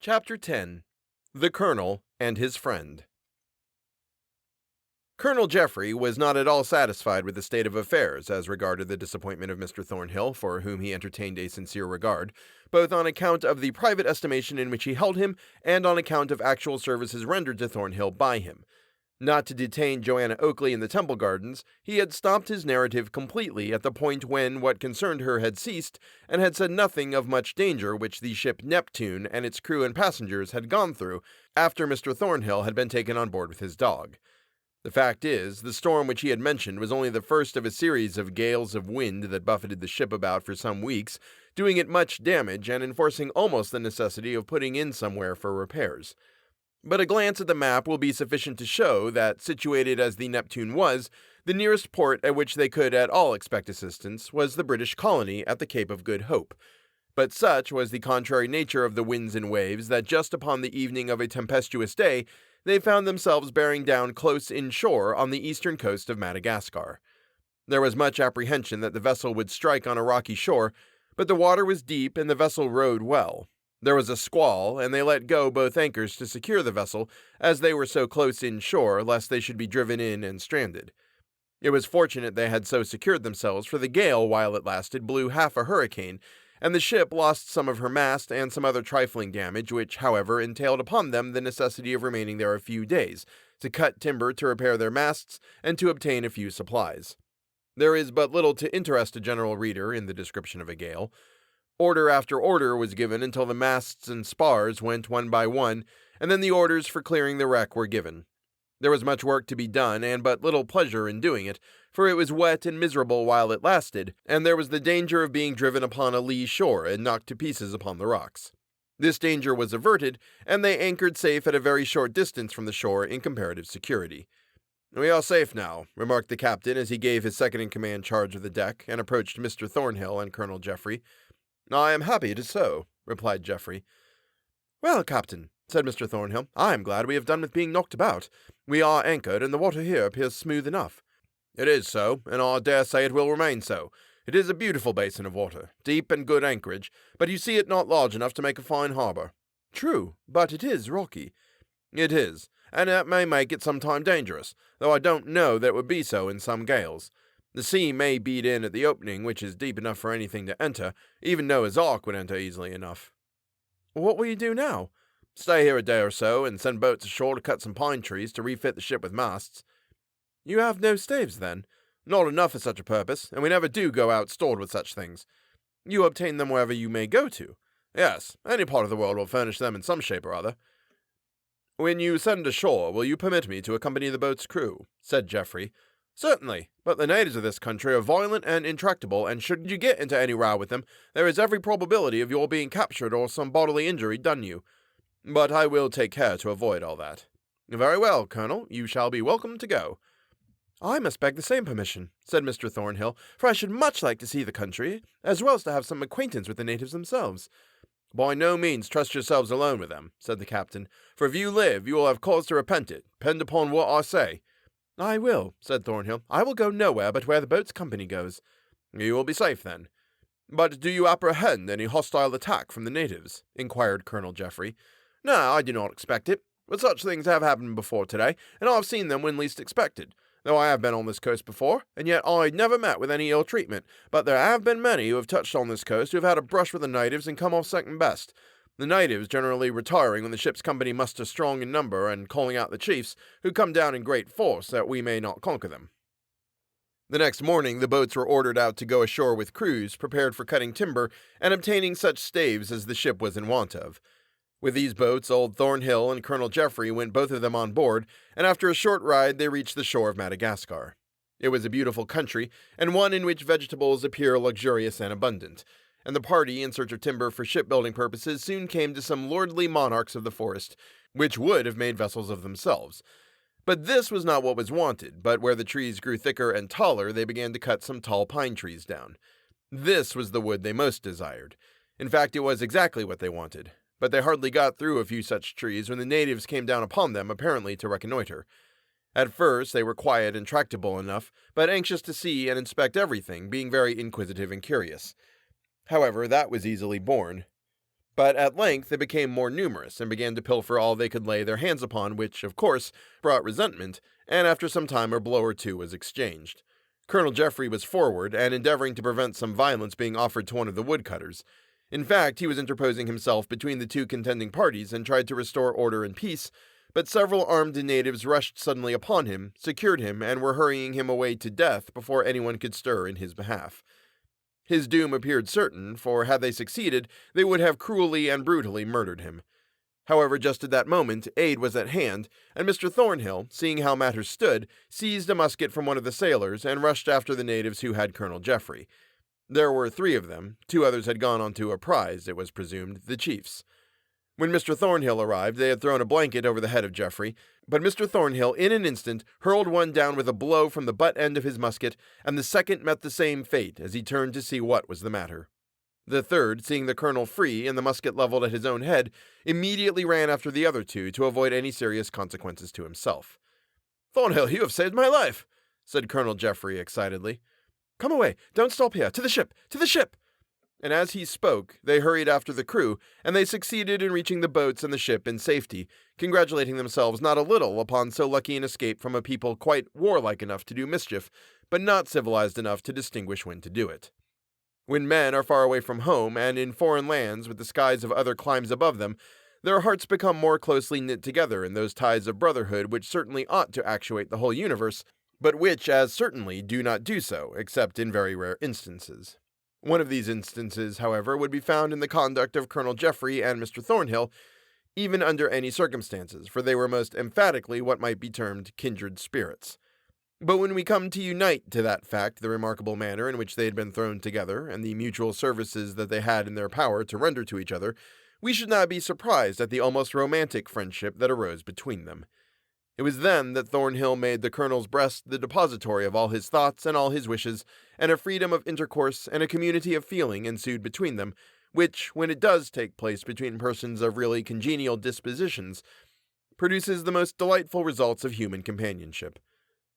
Chapter 10. The Colonel and His Friend. Colonel Jeffrey was not at all satisfied with the state of affairs as regarded the disappointment of Mr. Thornhill, for whom he entertained a sincere regard, both on account of the private estimation in which he held him and on account of actual services rendered to Thornhill by him. Not to detain Joanna Oakley in the Temple Gardens, he had stopped his narrative completely at the point when what concerned her had ceased, and had said nothing of much danger which the ship Neptune and its crew and passengers had gone through after Mr. Thornhill had been taken on board with his dog. The fact is, the storm which he had mentioned was only the first of a series of gales of wind that buffeted the ship about for some weeks, doing it much damage and enforcing almost the necessity of putting in somewhere for repairs. But a glance at the map will be sufficient to show that, situated as the Neptune was, the nearest port at which they could at all expect assistance was the British colony at the Cape of Good Hope. But such was the contrary nature of the winds and waves that just upon the evening of a tempestuous day they found themselves bearing down close inshore on the eastern coast of Madagascar. There was much apprehension that the vessel would strike on a rocky shore, but the water was deep and the vessel rode well. There was a squall, and they let go both anchors to secure the vessel, as they were so close inshore, lest they should be driven in and stranded. It was fortunate they had so secured themselves, for the gale, while it lasted, blew half a hurricane, and the ship lost some of her mast and some other trifling damage, which, however, entailed upon them the necessity of remaining there a few days, to cut timber to repair their masts, and to obtain a few supplies. There is but little to interest a general reader in the description of a gale. Order after order was given until the masts and spars went one by one, and then the orders for clearing the wreck were given. There was much work to be done, and but little pleasure in doing it, for it was wet and miserable while it lasted, and there was the danger of being driven upon a lee shore and knocked to pieces upon the rocks. This danger was averted, and they anchored safe at a very short distance from the shore in comparative security. "We are safe now," remarked the captain as he gave his second-in-command charge of the deck, and approached Mr. Thornhill and Colonel Jeffrey. "I am happy it is so," replied Jeffrey. "Well, Captain," said Mr. Thornhill, "I am glad we have done with being knocked about. We are anchored, and the water here appears smooth enough." "It is so, and I dare say it will remain so. It is a beautiful basin of water, deep and good anchorage, but you see it not large enough to make a fine harbor." "True, but it is rocky." "It is, and that may make it sometime dangerous, though I don't know that it would be so in some gales. The sea may beat in at the opening, which is deep enough for anything to enter. Even Noah's Ark would enter easily enough." "What will you do now?" "Stay here a day or so, and send boats ashore to cut some pine trees to refit the ship with masts." "You have no staves, then?" "Not enough for such a purpose, and we never do go out stored with such things." "You obtain them wherever you may go to?" "Yes, any part of the world will furnish them in some shape or other." "When you send ashore, will you permit me to accompany the boat's crew?" said Jeffrey. "Certainly, but the natives of this country are violent and intractable, and should you get into any row with them, there is every probability of your being captured or some bodily injury done you. But I will take care to avoid all that." "Very well, Colonel, you shall be welcome to go." "I must beg the same permission," said Mr. Thornhill, "for I should much like to see the country, as well as to have some acquaintance with the natives themselves." "By no means trust yourselves alone with them," said the captain, "for if you live, you will have cause to repent it. Depend upon what I say." "I will," said Thornhill. "I will go nowhere but where the boat's company goes." "You will be safe, then." "But do you apprehend any hostile attack from the natives?" inquired Colonel Jeffrey. "No, I do not expect it. But such things have happened before today, and I have seen them when least expected. Though I have been on this coast before, and yet I never met with any ill treatment. But there have been many who have touched on this coast who have had a brush with the natives and come off second best. The natives generally retiring when the ship's company muster strong in number, and calling out the chiefs, who come down in great force, that we may not conquer them." The next morning the boats were ordered out to go ashore with crews prepared for cutting timber and obtaining such staves as the ship was in want of. With these boats, old Thornhill and Colonel Jeffrey went both of them on board, and after a short ride they reached the shore of Madagascar. It was a beautiful country, and one in which vegetables appear luxurious and abundant, and the party in search of timber for shipbuilding purposes soon came to some lordly monarchs of the forest, which would have made vessels of themselves. But this was not what was wanted, but where the trees grew thicker and taller they began to cut some tall pine trees down. This was the wood they most desired. In fact, it was exactly what they wanted. But they hardly got through a few such trees when the natives came down upon them, apparently to reconnoiter. At first they were quiet and tractable enough, but anxious to see and inspect everything, being very inquisitive and curious. However, that was easily borne. But at length they became more numerous and began to pilfer all they could lay their hands upon, which, of course, brought resentment, and after some time a blow or two was exchanged. Colonel Jeffrey was forward and endeavoring to prevent some violence being offered to one of the woodcutters. In fact, he was interposing himself between the two contending parties and tried to restore order and peace, but several armed natives rushed suddenly upon him, secured him, and were hurrying him away to death before anyone could stir in his behalf. His doom appeared certain, for had they succeeded, they would have cruelly and brutally murdered him. However, just at that moment, aid was at hand, and Mr. Thornhill, seeing how matters stood, seized a musket from one of the sailors and rushed after the natives who had Colonel Jeffrey. There were 3 of them. 2 others had gone on to a prize, it was presumed, the chief's. When Mr. Thornhill arrived, they had thrown a blanket over the head of Jeffrey, but Mr. Thornhill in an instant hurled one down with a blow from the butt end of his musket, and the second met the same fate as he turned to see what was the matter. The third, seeing the colonel free and the musket leveled at his own head, immediately ran after the other 2 to avoid any serious consequences to himself. "Thornhill, you have saved my life," said Colonel Jeffrey excitedly. "Come away, don't stop here, to the ship, to the ship!" And as he spoke, they hurried after the crew, and they succeeded in reaching the boats and the ship in safety, congratulating themselves not a little upon so lucky an escape from a people quite warlike enough to do mischief, but not civilized enough to distinguish when to do it. When men are far away from home and in foreign lands with the skies of other climes above them, their hearts become more closely knit together in those ties of brotherhood which certainly ought to actuate the whole universe, but which as certainly do not do so, except in very rare instances. One of these instances, however, would be found in the conduct of Colonel Jeffrey and Mr. Thornhill, even under any circumstances, for they were most emphatically what might be termed kindred spirits. But when we come to unite to that fact the remarkable manner in which they had been thrown together, and the mutual services that they had in their power to render to each other, we should not be surprised at the almost romantic friendship that arose between them. It was then that Thornhill made the colonel's breast the depository of all his thoughts and all his wishes, and a freedom of intercourse and a community of feeling ensued between them, which, when it does take place between persons of really congenial dispositions, produces the most delightful results of human companionship.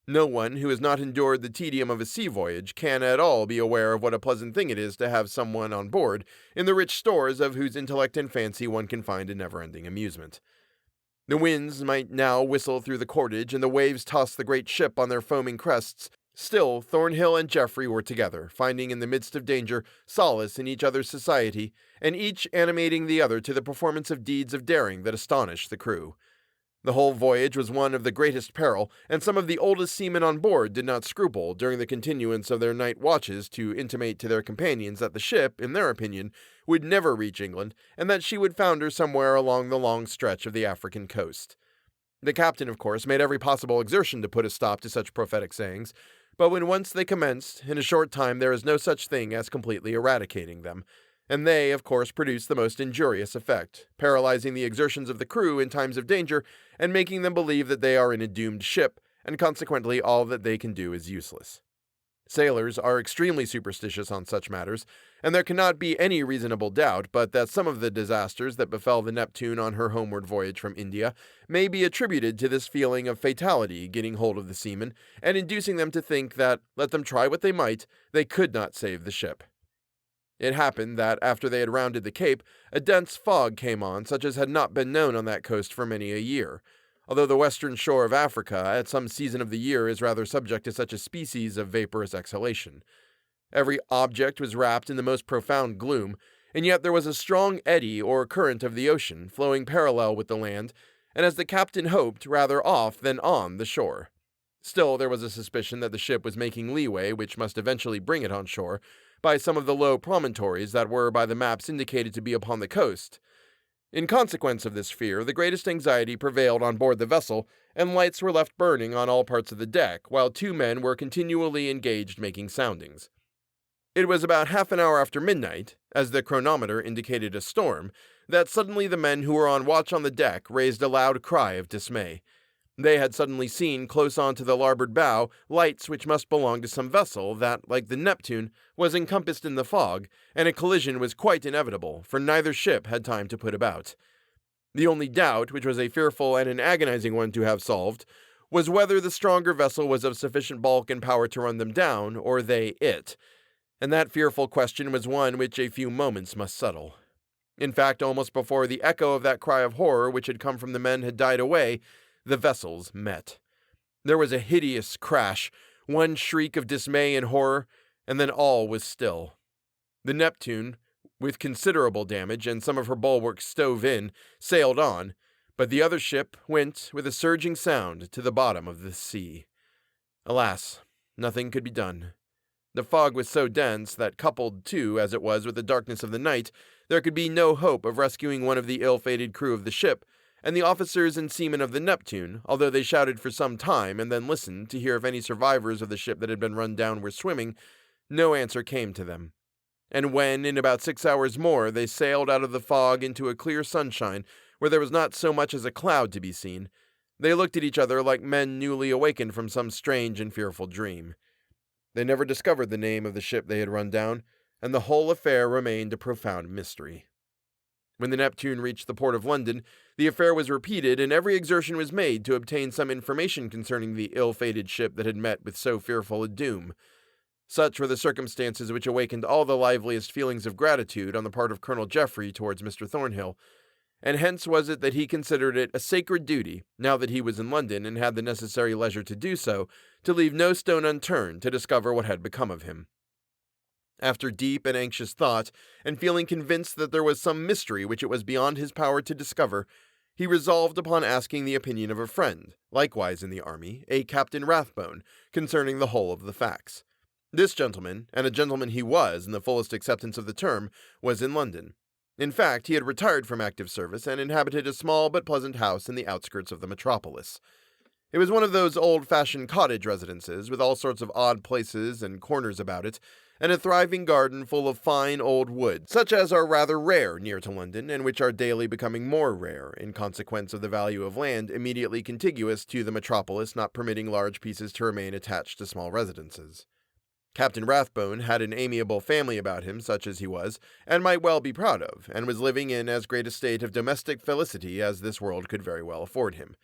No one who has not endured the tedium of a sea voyage can at all be aware of what a pleasant thing it is to have someone on board, in the rich stores of whose intellect and fancy one can find a never-ending amusement. The winds might now whistle through the cordage, and the waves toss the great ship on their foaming crests. Still, Thornhill and Jeffrey were together, finding in the midst of danger solace in each other's society, and each animating the other to the performance of deeds of daring that astonished the crew. The whole voyage was one of the greatest peril, and some of the oldest seamen on board did not scruple, during the continuance of their night watches, to intimate to their companions that the ship, in their opinion, would never reach England, and that she would founder somewhere along the long stretch of the African coast. The captain, of course, made every possible exertion to put a stop to such prophetic sayings, but when once they commenced, in a short time there is no such thing as completely eradicating them, and they, of course, produce the most injurious effect, paralyzing the exertions of the crew in times of danger, and making them believe that they are in a doomed ship, and consequently all that they can do is useless. Sailors are extremely superstitious on such matters, and there cannot be any reasonable doubt but that some of the disasters that befell the Neptune on her homeward voyage from India may be attributed to this feeling of fatality getting hold of the seamen, and inducing them to think that, let them try what they might, they could not save the ship. It happened that, after they had rounded the Cape, a dense fog came on such as had not been known on that coast for many a year, although the western shore of Africa at some season of the year is rather subject to such a species of vaporous exhalation. Every object was wrapped in the most profound gloom, and yet there was a strong eddy or current of the ocean flowing parallel with the land, and as the captain hoped, rather off than on the shore. Still, there was a suspicion that the ship was making leeway which must eventually bring it on shore, by some of the low promontories that were by the maps indicated to be upon the coast. In consequence of this fear, the greatest anxiety prevailed on board the vessel, and lights were left burning on all parts of the deck, while 2 men were continually engaged making soundings. It was about half an hour after midnight, as the chronometer indicated a storm, that suddenly the men who were on watch on the deck raised a loud cry of dismay. They had suddenly seen, close on to the larboard bow, lights which must belong to some vessel that, like the Neptune, was encompassed in the fog, and a collision was quite inevitable, for neither ship had time to put about. The only doubt, which was a fearful and an agonizing one to have solved, was whether the stronger vessel was of sufficient bulk and power to run them down, or they it, and that fearful question was one which a few moments must settle. In fact, almost before the echo of that cry of horror which had come from the men had died away, the vessels met. There was a hideous crash, one shriek of dismay and horror, and then all was still. The Neptune, with considerable damage and some of her bulwarks stove in, sailed on, but the other ship went with a surging sound to the bottom of the sea. Alas, nothing could be done. The fog was so dense that, coupled too, as it was, with the darkness of the night, there could be no hope of rescuing one of the ill-fated crew of the ship, and the officers and seamen of the Neptune, although they shouted for some time and then listened to hear if any survivors of the ship that had been run down were swimming, no answer came to them. And when, in about 6 hours more, they sailed out of the fog into a clear sunshine, where there was not so much as a cloud to be seen, they looked at each other like men newly awakened from some strange and fearful dream. They never discovered the name of the ship they had run down, and the whole affair remained a profound mystery. When the Neptune reached the port of London, the affair was repeated, and every exertion was made to obtain some information concerning the ill-fated ship that had met with so fearful a doom. Such were the circumstances which awakened all the liveliest feelings of gratitude on the part of Colonel Geoffrey towards Mr. Thornhill, and hence was it that he considered it a sacred duty, now that he was in London and had the necessary leisure to do so, to leave no stone unturned to discover what had become of him. After deep and anxious thought, and feeling convinced that there was some mystery which it was beyond his power to discover, he resolved upon asking the opinion of a friend, likewise in the army, a Captain Rathbone, concerning the whole of the facts. This gentleman, and a gentleman he was in the fullest acceptance of the term, was in London. In fact, he had retired from active service and inhabited a small but pleasant house in the outskirts of the metropolis. It was one of those old-fashioned cottage residences, with all sorts of odd places and corners about it, and a thriving garden full of fine old wood, such as are rather rare near to London, and which are daily becoming more rare, in consequence of the value of land immediately contiguous to the metropolis not permitting large pieces to remain attached to small residences. Captain Rathbone had an amiable family about him, such as he was, and might well be proud of, and was living in as great a state of domestic felicity as this world could very well afford him.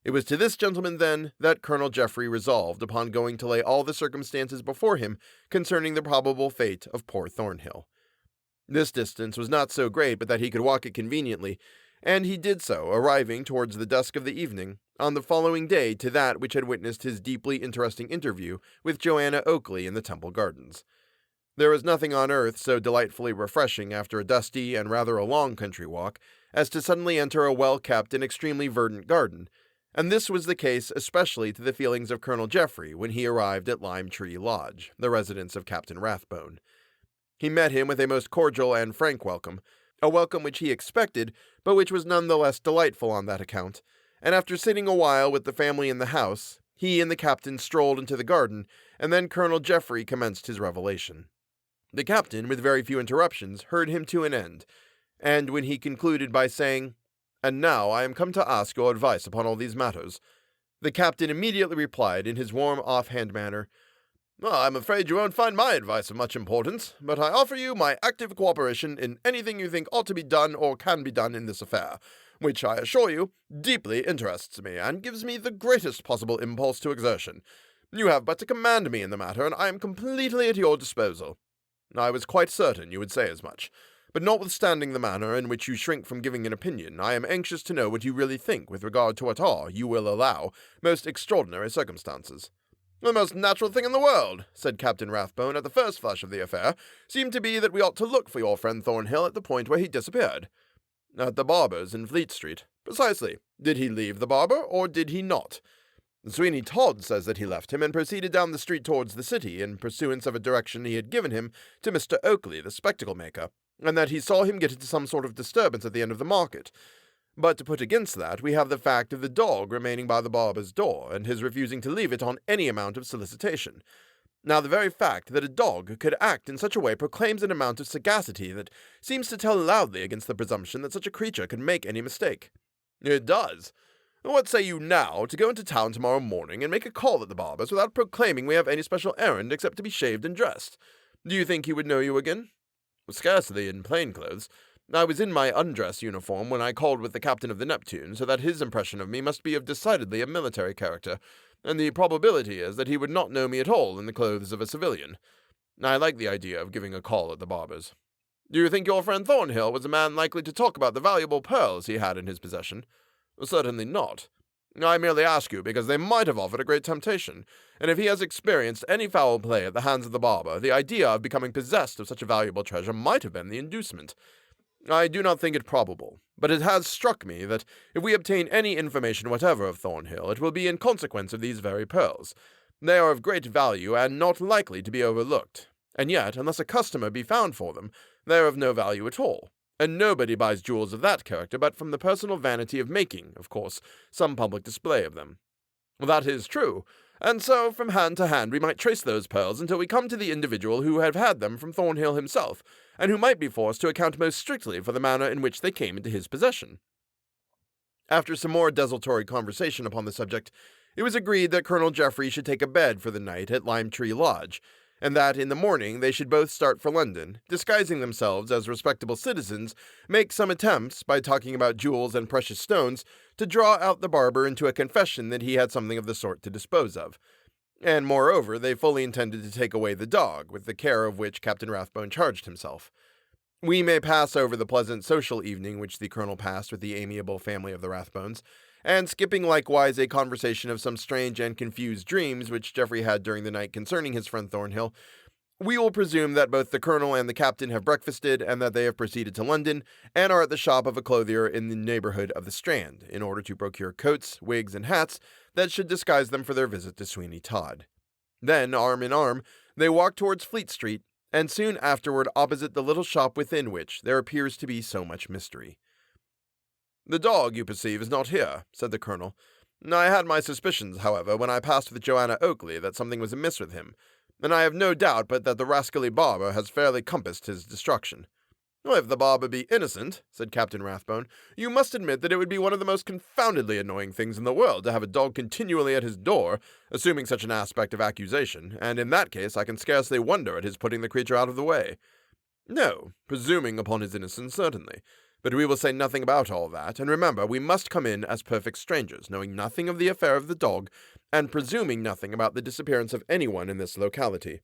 It was to this gentleman, then, that Colonel Geoffrey resolved upon going to lay all the circumstances before him concerning the probable fate of poor Thornhill. This distance was not so great but that he could walk it conveniently, and he did so, arriving towards the dusk of the evening, on the following day to that which had witnessed his deeply interesting interview with Joanna Oakley in the Temple Gardens. There was nothing on earth so delightfully refreshing after a dusty and rather a long country walk as to suddenly enter a well-kept and extremely verdant garden, and this was the case especially to the feelings of Colonel Geoffrey when he arrived at Lime Tree Lodge, the residence of Captain Rathbone. He met him with a most cordial and frank welcome, a welcome which he expected, but which was none the less delightful on that account, and after sitting a while with the family in the house, he and the captain strolled into the garden, and then Colonel Geoffrey commenced his revelation. The captain, with very few interruptions, heard him to an end, and when he concluded by saying, "And now I am come to ask your advice upon all these matters," the captain immediately replied in his warm off-hand manner, "I'm afraid you won't find my advice of much importance, but I offer you my active cooperation in anything you think ought to be done or can be done in this affair, which, I assure you, deeply interests me, and gives me the greatest possible impulse to exertion. You have but to command me in the matter, and I am completely at your disposal. I was quite certain you would say as much, but notwithstanding the manner in which you shrink from giving an opinion, I am anxious to know what you really think with regard to what are, you will allow, most extraordinary circumstances." "The most natural thing in the world," said Captain Rathbone at the first flash of the affair, "seemed to be that we ought to look for your friend Thornhill at the point where he disappeared." "At the Barber's in Fleet Street." "Precisely. Did he leave the Barber, or did he not?" "Sweeney Todd says that he left him and proceeded down the street towards the city, in pursuance of a direction he had given him to Mr. Oakley, the spectacle maker, and that he saw him get into some sort of disturbance at the end of the market. But to put against that, we have the fact of the dog remaining by the barber's door, and his refusing to leave it on any amount of solicitation. Now, the very fact that a dog could act in such a way proclaims an amount of sagacity that seems to tell loudly against the presumption that such a creature could make any mistake." "It does. What say you now to go into town tomorrow morning and make a call at the barber's without proclaiming we have any special errand except to be shaved and dressed? Do you think he would know you again?" "Scarcely in plain clothes. I was in my undress uniform when I called with the captain of the Neptune, so that his impression of me must be of decidedly a military character, and the probability is that he would not know me at all in the clothes of a civilian. I like the idea of giving a call at the barber's." Do you think your friend Thornhill was a man likely to talk about the valuable pearls he had in his possession? Certainly not. I merely ask you because they might have offered a great temptation, and if he has experienced any foul play at the hands of the barber, the idea of becoming possessed of such a valuable treasure might have been the inducement. I do not think it probable, but it has struck me that if we obtain any information whatever of Thornhill, it will be in consequence of these very pearls. They are of great value and not likely to be overlooked, and yet, unless a customer be found for them, they are of no value at all. And nobody buys jewels of that character but from the personal vanity of making, of course, some public display of them. That is true, and so from hand to hand we might trace those pearls until we come to the individual who have had them from Thornhill himself, and who might be forced to account most strictly for the manner in which they came into his possession. After some more desultory conversation upon the subject, it was agreed that Colonel Geoffrey should take a bed for the night at Lime Tree Lodge, and that in the morning they should both start for London, disguising themselves as respectable citizens, make some attempts, by talking about jewels and precious stones, to draw out the barber into a confession that he had something of the sort to dispose of. And moreover, they fully intended to take away the dog, with the care of which Captain Rathbone charged himself. We may pass over the pleasant social evening which the colonel passed with the amiable family of the Rathbones, and skipping likewise a conversation of some strange and confused dreams which Geoffrey had during the night concerning his friend Thornhill, we will presume that both the colonel and the captain have breakfasted, and that they have proceeded to London, and are at the shop of a clothier in the neighbourhood of the Strand, in order to procure coats, wigs, and hats that should disguise them for their visit to Sweeney Todd. Then, arm in arm, they walk towards Fleet Street, and soon afterward opposite the little shop within which there appears to be so much mystery. "The dog, you perceive, is not here," said the colonel. "I had my suspicions, however, when I passed with Joanna Oakley, that something was amiss with him, and I have no doubt but that the rascally barber has fairly compassed his destruction." "If the barber be innocent," said Captain Rathbone, "you must admit that it would be one of the most confoundedly annoying things in the world to have a dog continually at his door, assuming such an aspect of accusation, and in that case I can scarcely wonder at his putting the creature out of the way." "No, presuming upon his innocence, certainly. But we will say nothing about all that, and remember, we must come in as perfect strangers, knowing nothing of the affair of the dog, and presuming nothing about the disappearance of anyone in this locality."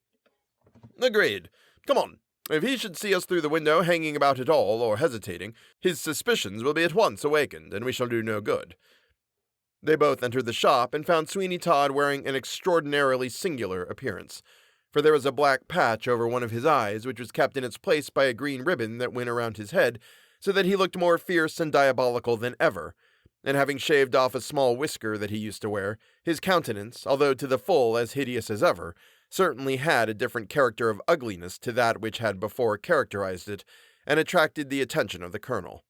"Agreed. Come on. If he should see us through the window hanging about at all, or hesitating, his suspicions will be at once awakened, and we shall do no good." They both entered the shop, and found Sweeney Todd wearing an extraordinarily singular appearance, for there was a black patch over one of his eyes, which was kept in its place by a green ribbon that went around his head, so that he looked more fierce and diabolical than ever, and having shaved off a small whisker that he used to wear, his countenance, although to the full as hideous as ever, certainly had a different character of ugliness to that which had before characterized it, and attracted the attention of the colonel.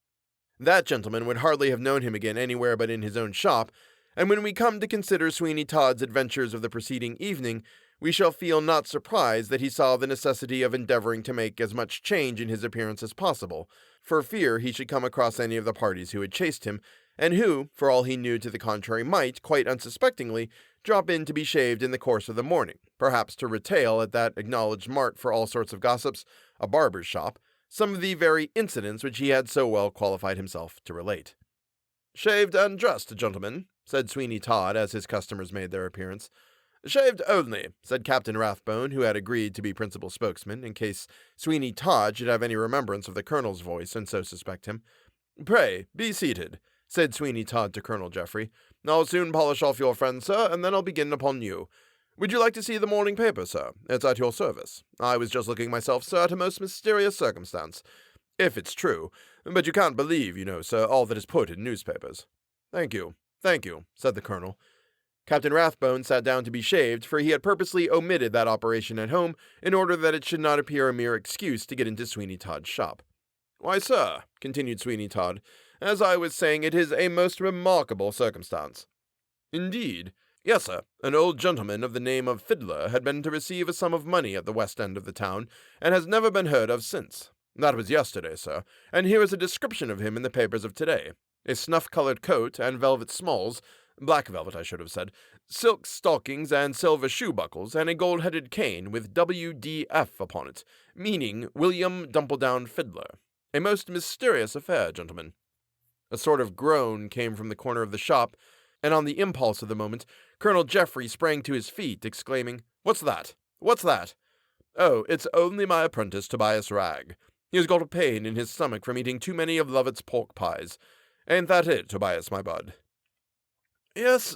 That gentleman would hardly have known him again anywhere but in his own shop, and when we come to consider Sweeney Todd's adventures of the preceding evening, we shall feel not surprised that he saw the necessity of endeavoring to make as much change in his appearance as possible, for fear he should come across any of the parties who had chased him, and who, for all he knew to the contrary, might, quite unsuspectingly, drop in to be shaved in the course of the morning, perhaps to retail at that acknowledged mart for all sorts of gossips, a barber's shop, some of the very incidents which he had so well qualified himself to relate. "Shaved and dressed, gentlemen," said Sweeney Todd as his customers made their appearance. "Shaved only," said Captain Rathbone, who had agreed to be principal spokesman, in case Sweeney Todd should have any remembrance of the colonel's voice and so suspect him. "Pray, be seated," said Sweeney Todd to Colonel Geoffrey. "I'll soon polish off your friend, sir, and then I'll begin upon you. Would you like to see the morning paper, sir? It's at your service. I was just looking myself, sir, at a most mysterious circumstance. If it's true, but you can't believe, you know, sir, all that is put in newspapers." Thank you, said the colonel. Captain Rathbone sat down to be shaved, for he had purposely omitted that operation at home in order that it should not appear a mere excuse to get into Sweeney Todd's shop. "Why, sir," continued Sweeney Todd, "as I was saying, it is a most remarkable circumstance." "Indeed?" "Yes, sir. An old gentleman of the name of Fiddler had been to receive a sum of money at the west end of the town, and has never been heard of since. That was yesterday, sir, and here is a description of him in the papers of today. A snuff-colored coat and velvet smalls, black velvet I should have said, silk stockings and silver shoe-buckles, and a gold-headed cane with W.D.F. upon it, meaning William Dumpledown Fiddler. A most mysterious affair, gentlemen." A sort of groan came from the corner of the shop, and on the impulse of the moment, Colonel Geoffrey sprang to his feet, exclaiming, "What's that? What's that?" "Oh, it's only my apprentice, Tobias Ragg. He has got a pain in his stomach from eating too many of Lovett's pork pies. Ain't that it, Tobias, my bud?" "Yes,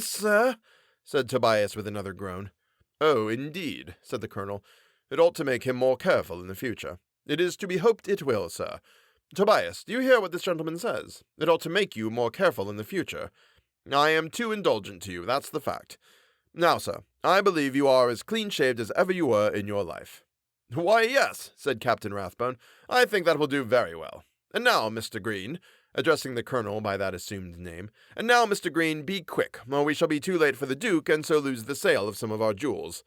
sir," said Tobias with another groan. "Oh, indeed," said the colonel. "It ought to make him more careful in the future. It is to be hoped it will, sir. Tobias, do you hear what this gentleman says? It ought to make you more careful in the future. I am too indulgent to you, that's the fact. Now, sir, I believe you are as clean-shaved as ever you were in your life." "Why, yes," said Captain Rathbone. "I think that will do very well. And now, Mr. Green," addressing the colonel by that assumed name, "and now, Mr. Green, be quick, or we shall be too late for the Duke, and so lose the sale of some of our jewels."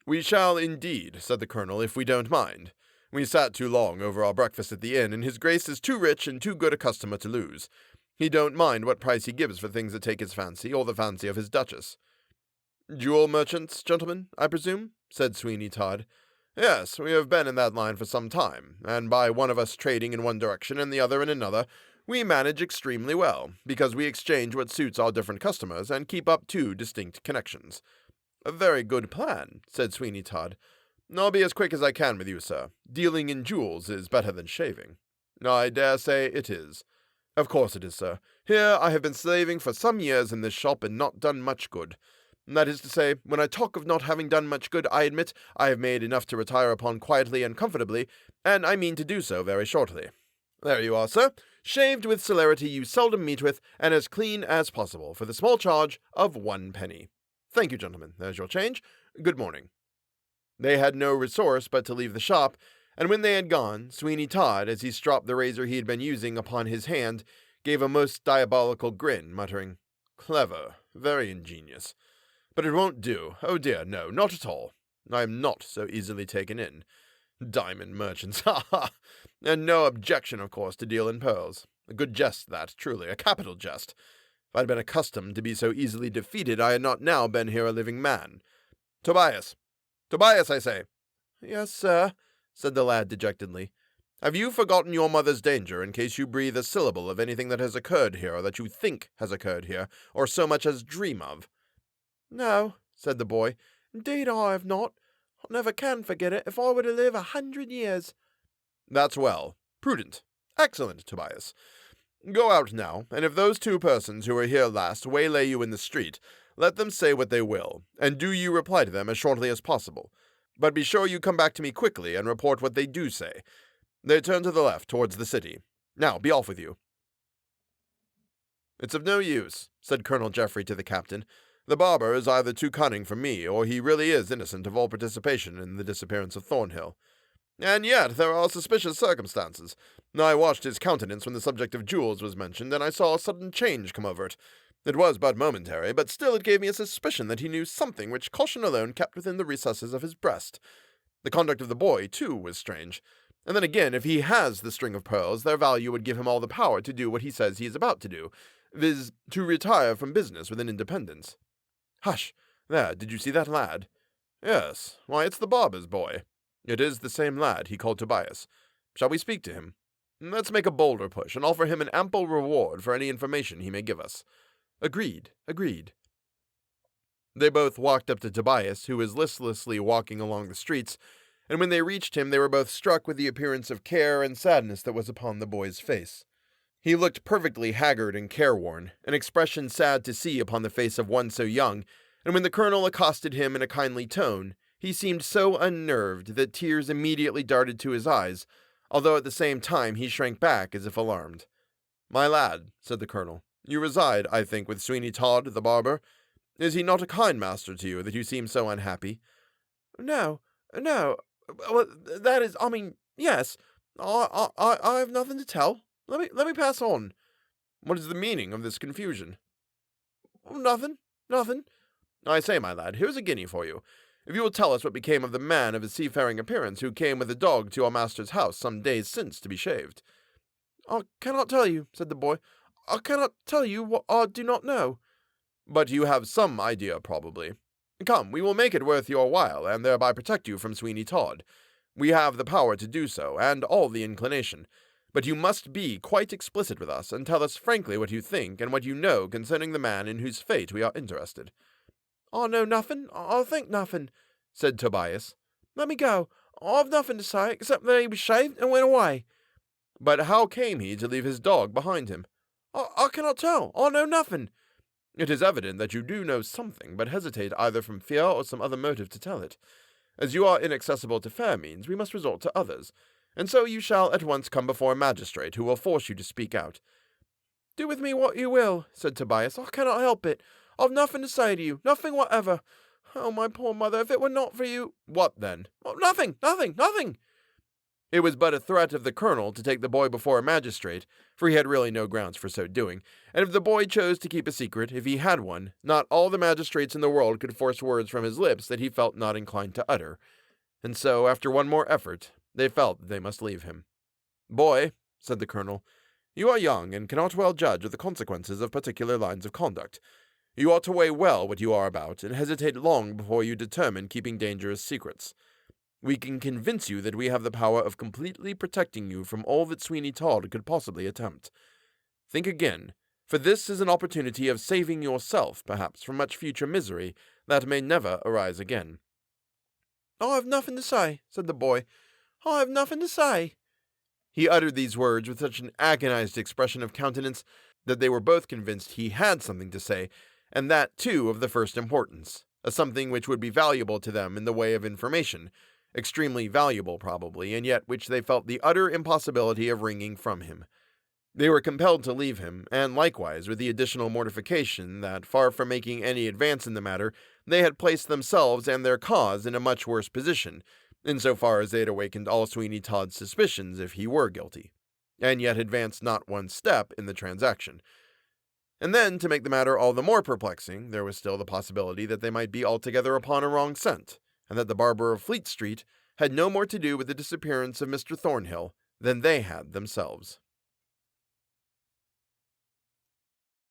"We shall indeed," said the colonel, "if we don't mind. We sat too long over our breakfast at the inn, and his grace is too rich and too good a customer to lose. He don't mind what price he gives for things that take his fancy, or the fancy of his duchess." "Jewel merchants, gentlemen, I presume?" said Sweeney Todd. "Yes, we have been in that line for some time, and by one of us trading in one direction and the other in another, we manage extremely well, because we exchange what suits our different customers and keep up two distinct connections." "A very good plan," said Sweeney Todd. "I'll be as quick as I can with you, sir. Dealing in jewels is better than shaving." "I dare say it is." "Of course it is, sir. Here I have been slaving for some years in this shop and not done much good. That is to say, when I talk of not having done much good, I admit I have made enough to retire upon quietly and comfortably, and I mean to do so very shortly. There you are, sir, shaved with celerity you seldom meet with, and as clean as possible, for the small charge of 1 penny. Thank you, gentlemen. There's your change. Good morning." They had no resource but to leave the shop, and when they had gone, Sweeney Todd, as he stropped the razor he had been using upon his hand, gave a most diabolical grin, muttering, "Clever, very ingenious. But it won't do. Oh dear, no, not at all. I am not so easily taken in. Diamond merchants, ha ha! And no objection, of course, to deal in pearls. A good jest, that, truly, a capital jest. If I had been accustomed to be so easily defeated, I had not now been here a living man. Tobias! Tobias, I say!" "Yes, sir," said the lad dejectedly. "Have you forgotten your mother's danger in case you breathe a syllable of anything that has occurred here, or that you think has occurred here, or so much as dream of?" "No," said the boy. "Indeed I have not. I never can forget it if I were to live 100 years. "That's well. Prudent. Excellent, Tobias. Go out now, and if those 2 persons who were here last waylay you in the street, let them say what they will, and do you reply to them as shortly as possible. But be sure you come back to me quickly and report what they do say. They turn to the left, towards the city. Now, be off with you." "It's of no use," said Colonel Geoffrey to the captain. "The barber is either too cunning for me, or he really is innocent of all participation in the disappearance of Thornhill. And yet there are suspicious circumstances. I watched his countenance when the subject of jewels was mentioned, and I saw a sudden change come over it. It was but momentary, but still it gave me a suspicion that he knew something which caution alone kept within the recesses of his breast. The conduct of the boy, too, was strange. And then again, if he has the string of pearls, their value would give him all the power to do what he says he is about to do, viz., to retire from business with an independence. Hush! There, did you see that lad?" "Yes. Why, it's the barber's boy." "It is the same lad he called Tobias. Shall we speak to him? Let's make a bolder push, and offer him an ample reward for any information he may give us." "Agreed, agreed." They both walked up to Tobias, who was listlessly walking along the streets, and when they reached him they were both struck with the appearance of care and sadness that was upon the boy's face. He looked perfectly haggard and careworn, an expression sad to see upon the face of one so young, and when the colonel accosted him in a kindly tone, he seemed so unnerved that tears immediately darted to his eyes, although at the same time he shrank back as if alarmed. "My lad," said the colonel, "you reside, I think, with Sweeney Todd, the barber. Is he not a kind master to you, that you seem so unhappy?" No. Well, that is, yes. I have nothing to tell. Let me pass on." "What is the meaning of this confusion?" Nothing. I say, my lad, here's a guinea for you, if you will tell us what became of the man of a seafaring appearance who came with a dog to your master's house some days since to be shaved." "I cannot tell you," said the boy. "I cannot tell you what I do not know." "But you have some idea, probably. Come, we will make it worth your while, and thereby protect you from Sweeney Todd. We have the power to do so, and all the inclination. But you must be quite explicit with us, and tell us frankly what you think and what you know concerning the man in whose fate we are interested." "I know nothing, I think nothing," said Tobias. "Let me go. I've nothing to say, except that he was shaved and went away. But how came he to leave his dog behind him? I cannot tell. I know nothing. It is evident that you do know something, but hesitate either from fear or some other motive to tell it. As you are inaccessible to fair means, we must resort to others, and so you shall at once come before a magistrate who will force you to speak out. Do with me what you will, said Tobias. I cannot help it. I've nothing to say to you, nothing whatever. Oh, my poor mother, if it were not for you— What then? Oh, nothing. It was but a threat of the colonel to take the boy before a magistrate, for he had really no grounds for so doing, and if the boy chose to keep a secret, if he had one, not all the magistrates in the world could force words from his lips that he felt not inclined to utter. And so, after one more effort, they felt that they must leave him. Boy, said the colonel, you are young and cannot well judge of the consequences of particular lines of conduct. You ought to weigh well what you are about, and hesitate long before you determine keeping dangerous secrets. We can convince you that we have the power of completely protecting you from all that Sweeney Todd could possibly attempt. Think again, for this is an opportunity of saving yourself, perhaps, from much future misery that may never arise again. I have nothing to say, said the boy. I have nothing to say. He uttered these words with such an agonized expression of countenance that they were both convinced he had something to say, and that, too, of the first importance, a something which would be valuable to them in the way of information, extremely valuable probably, and yet which they felt the utter impossibility of wringing from him. They were compelled to leave him, and likewise with the additional mortification that, far from making any advance in the matter, they had placed themselves and their cause in a much worse position, insofar as they had awakened all Sweeney Todd's suspicions if he were guilty, and yet advanced not one step in the transaction. And then, to make the matter all the more perplexing, there was still the possibility that they might be altogether upon a wrong scent, and that the barber of Fleet Street had no more to do with the disappearance of Mr. Thornhill than they had themselves.